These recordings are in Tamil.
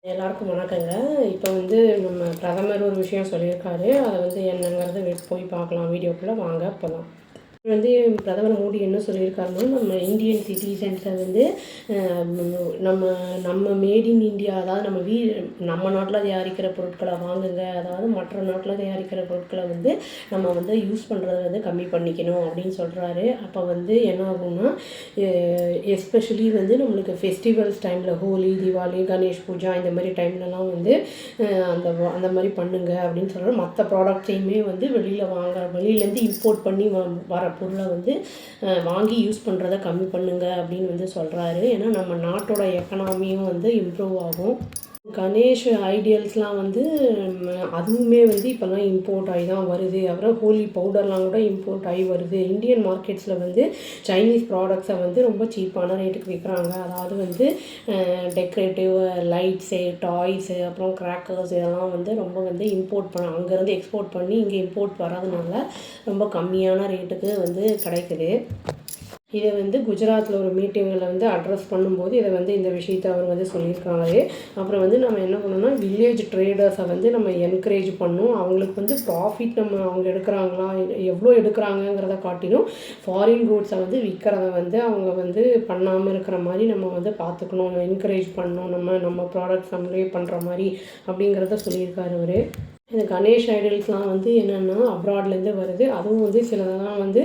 எல்லாருக்கும் வணக்கங்க. இப்போ வந்து நம்ம பிரதமர் ஒரு விஷயம் சொல்லியிருக்காரு. அதை வந்து என்னங்கிறத போய் பார்க்கலாம். வீடியோக்குள்ளே வாங்க போகலாம். வந்து பிரதமர் மோடி என்ன சொல்லியிருக்காருன்னா, நம்ம இந்தியன் சிட்டிசன்ஸை வந்து நம்ம நம்ம மேட் இன் இந்தியா, அதாவது நம்ம நாட்டில் தயாரிக்கிற பொருட்களை வாங்குங்க. அதாவது மற்ற நாட்டில் தயாரிக்கிற பொருட்களை வந்து நம்ம வந்து யூஸ் பண்ணுறத வந்து கம்மி பண்ணிக்கணும் அப்படின்னு சொல்கிறாரு. அப்போ வந்து என்ன ஆகும்னா, எஸ்பெஷலி வந்து நம்மளுக்கு ஃபெஸ்டிவல்ஸ் டைமில் ஹோலி, தீபாவளி, கணேஷ் பூஜா இந்த மாதிரி டைம்லலாம் வந்து அந்த மாதிரி பண்ணுங்க அப்படின்னு சொல்கிறார். மற்ற ப்ராடக்ட்ஸையுமே வந்து வெளியிலேருந்து இம்போர்ட் பண்ணி வர பொருளை வந்து வாங்கி யூஸ் பண்ணுறதை கம்மி பண்ணுங்க அப்படின்னு வந்து சொல்கிறாரு. ஏன்னா நம்ம நாட்டோட எக்கனாமியும் வந்து இம்ப்ரூவ் ஆகும். கணேஷ் ஐடியல்ஸ்லாம் வந்து அதுவுமே வந்து இப்போல்லாம் இம்போர்ட் ஆகி தான் வருது. அப்புறம் ஹோலி பவுடர்லாம் கூட இம்போர்ட் ஆகி வருது. இந்தியன் மார்க்கெட்ஸில் வந்து சைனீஸ் ப்ராடக்ட்ஸை வந்து ரொம்ப சீப்பான ரேட்டுக்கு விற்கிறாங்க. அதாவது வந்து டெக்கரேட்டிவ் லைட்ஸு, டாய்ஸு, அப்புறம் கிராக்கர்ஸ் இதெல்லாம் வந்து ரொம்ப வந்து அங்கேருந்து எக்ஸ்போர்ட் பண்ணி இங்கே இம்போர்ட் வர்றதுனால ரொம்ப கம்மியான ரேட்டுக்கு வந்து கிடைக்குது. இதை வந்து குஜராத்தில் ஒரு மீட்டிங்கில் வந்து அட்ரஸ் பண்ணும்போது இதை வந்து இந்த விஷயத்தை அவர் வந்து சொல்லியிருக்காரு. அப்புறம் வந்து நம்ம என்ன பண்ணோம்னா, வில்லேஜ் ட்ரேடர்ஸை வந்து நம்ம என்கரேஜ் பண்ணணும். அவங்களுக்கு வந்து ப்ராஃபிட் அவங்க எடுக்கிறாங்களா, எவ்வளோ எடுக்கிறாங்கங்கிறத காட்டிலும் ஃபாரின் கூட்ஸை வந்து விற்கிறத வந்து அவங்க வந்து பண்ணாமல் இருக்கிற மாதிரி நம்ம வந்து பார்த்துக்கணும், என்கரேஜ் பண்ணணும். நம்ம ப்ராடக்ட்ஸ் நம்மளே பண்ணுற மாதிரி அப்படிங்கிறத சொல்லியிருக்காரு அவர். இந்த கணேஷ் ஐடல்ஸ்லாம் வந்து என்னென்னா அப்ராட்லேருந்து வருது. அதுவும் வந்து சிலதெல்லாம் வந்து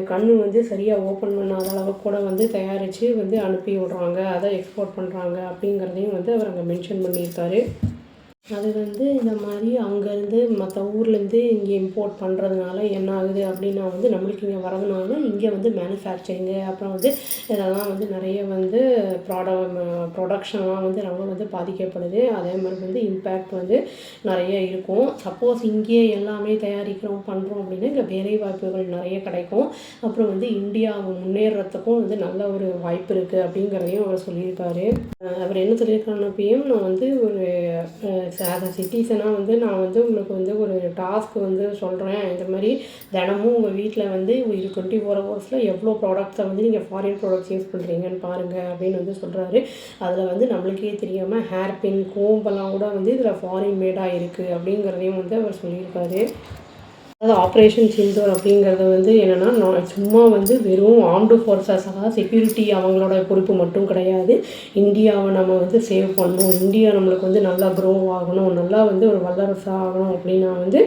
கண் வந்து சரியாக ஓப்பன் பண்ணாத அளவுக்கு கூட வந்து தயாரித்து வந்து அனுப்பி விட்றாங்க, அதை எக்ஸ்போர்ட் பண்ணுறாங்க அப்படிங்கிறதையும் வந்து அவர் அங்கே மென்ஷன் பண்ணியிருக்காரு. அது வந்து இந்த மாதிரி அங்கேருந்து மற்ற ஊர்லேருந்து இங்கே இம்போர்ட் பண்ணுறதுனால என்ன ஆகுது அப்படின்னா வந்து நம்மளுக்கு இங்கே வரதுனால இங்கே வந்து மேனுஃபேக்சரிங்கு, அப்புறம் வந்து இதெல்லாம் வந்து நிறைய வந்து ப்ரொடக்ஷன்லாம் வந்து ரொம்ப வந்து பாதிக்கப்படுது. அதே மாதிரி வந்து இம்பேக்ட் வந்து நிறைய இருக்கும். சப்போஸ் இங்கேயே எல்லாமே பண்ணுறோம் அப்படின்னா இங்கே வேலை வாய்ப்புகள் நிறைய கிடைக்கும். அப்புறம் வந்து இந்தியாவை முன்னேறத்துக்கும் வந்து நல்ல ஒரு வாய்ப்பு இருக்குது அப்படிங்கிறதையும் அவர் சொல்லியிருக்காரு. அவர் என்ன சொல்லியிருக்காருன்னா, நான் வந்து ஒரு ஆஸ் அ சிட்டிசனாக வந்து நான் வந்து உங்களுக்கு வந்து ஒரு டாஸ்க் வந்து சொல்கிறேன். இந்த மாதிரி தினமும் உங்கள் வீட்டில் வந்து 24 ஹவர்ஸில் எவ்வளோ ப்ராடக்ட்ஸை வந்து நீங்கள் ஃபாரின் ப்ராடக்ட்ஸ் யூஸ் பண்ணுறீங்கன்னு பாருங்கள் அப்படின்னு வந்து சொல்கிறாரு. அதில் வந்து நம்மளுக்கே தெரியாமல் ஹேர் பின், கோம்பெல்லாம் கூட வந்து இதில் ஃபாரின் மேடாக இருக்குது அப்படிங்கிறதையும் வந்து அவர் சொல்லியிருக்காரு. அதாவது ஆப்ரேஷன் சிந்தூர் அப்படிங்கிறது வந்து என்னென்னா, சும்மா வந்து வெறும் ஆர்ம்டு ஃபோர்ஸஸ், அதாவது செக்யூரிட்டி அவங்களோட பொறுப்பு மட்டும் கிடையாது. இந்தியாவை நம்ம வந்து சேவ் பண்ணணும், இந்தியா நம்மளுக்கு வந்து நல்லா க்ரோ ஆகணும், நல்லா வந்து ஒரு வல்லரசாக ஆகணும் அப்படின்னா வந்து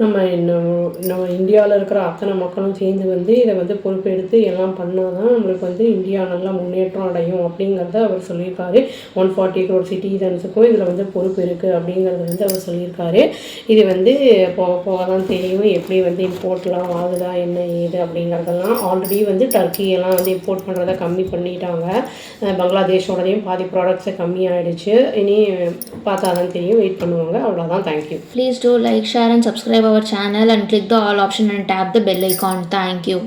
நம்ம இந்தியாவில் இருக்கிற அத்தனை மக்களும் சேர்ந்து வந்து இதை வந்து பொறுப்பெடுத்து எல்லாம் பண்ணால் தான் நம்மளுக்கு வந்து இந்தியா நல்லா முன்னேற்றம் அடையும் அப்படிங்கிறத அவர் சொல்லியிருக்காரு. 140 crore சிட்டிசன்ஸுக்கும் இதில் வந்து பொறுப்பு இருக்குது அப்படிங்கிறத வந்து அவர் சொல்லியிருக்காரு. இது வந்து போக தான் தெரியும் எப்படி வந்து இம்போர்ட்லாம் ஆகுதா என்ன ஏது அப்படிங்கிறதெல்லாம். ஆல்ரெடி வந்து டர்க்கியெல்லாம் வந்து இம்போர்ட் பண்ணுறதை கம்மி பண்ணிட்டாங்க. பங்களாதேஷோடதையும் பாதி ப்ராடக்ட்ஸை கம்மியாகிடுச்சு. இனி பார்த்தா தான் தெரியும், வெயிட் பண்ணுவாங்க. அவ்வளோதான். Thank you. Please do like, share and subscribe our channel and click the all option and tap the bell icon. Thank you.